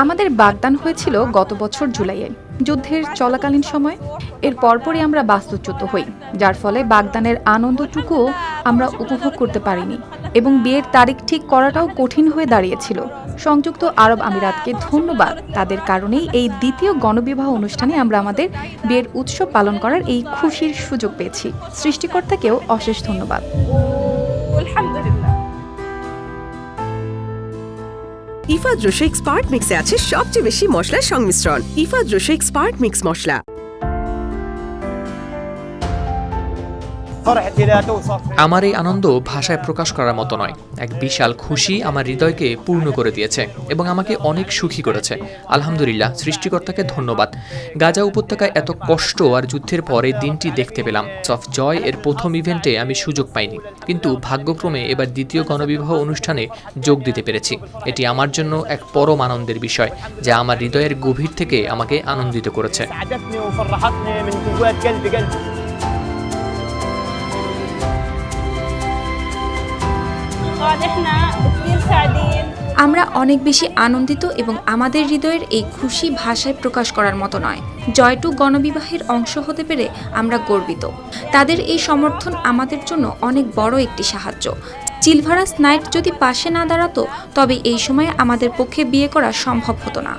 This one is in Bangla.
আমাদের বাগদান হয়েছিল গত বছর জুলাইয়ে, যুদ্ধের চলাকালীন সময়। এর পরপরই আমরা বাস্তুচ্যুত হই, যার ফলে বাগদানের আনন্দটুকুও আমরা উপভোগ করতে পারিনি এবং বিয়ের তারিখ ঠিক করাটাও কঠিন হয়ে দাঁড়িয়েছিল। সংযুক্ত আরব আমিরাতকে ধন্যবাদ, তাদের কারণেই এই দ্বিতীয় গণবিবাহ অনুষ্ঠানে আমরা আমাদের বিয়ের উৎসব পালন করার এই খুশির সুযোগ পেয়েছি। সৃষ্টিকর্তাকেও অশেষ ধন্যবাদ। ইফাদ রোশেক স্পার্ট মিক্সে আছে সবচেয়ে বেশি মশলার সংমিশ্রণ। ইফাদ রোশেক স্পার্ট মিক্স মশলা। আমার এই আনন্দ ভাষায় প্রকাশ করার মতো নয়। এক বিশাল খুশি আমার হৃদয়কে পূর্ণ করে দিয়েছে এবং আমাকে অনেক সুখী করেছে। আলহামদুলিল্লাহ, সৃষ্টিকর্তাকে ধন্যবাদ। গাজা উপত্যকায় এত কষ্ট আর যুদ্ধের পরে দিনটি দেখতে পেলাম। অফ জয় এর প্রথম ইভেন্টে আমি সুযোগ পাইনি, কিন্তু ভাগ্যক্রমে এবার দ্বিতীয় গণবিবাহ অনুষ্ঠানে যোগ দিতে পেরেছি। এটি আমার জন্য এক পরম আনন্দের বিষয়, যা আমার হৃদয়ের গভীর থেকে আমাকে আনন্দিত করেছে। আমরা অনেক বেশি আনন্দিত এবং আমাদের হৃদয়ের এই খুশি ভাষায় প্রকাশ করার মতো নয়। জয়টু গণবিবাহের অংশ হতে পেরে আমরা গর্বিত। তাদের এই সমর্থন আমাদের জন্য অনেক বড় একটি সাহায্য। চিলভারাস নাইট যদি পাশে না দাঁড়াতো, তবে এই সময়ে আমাদের পক্ষে বিয়ে করা সম্ভব হতো না।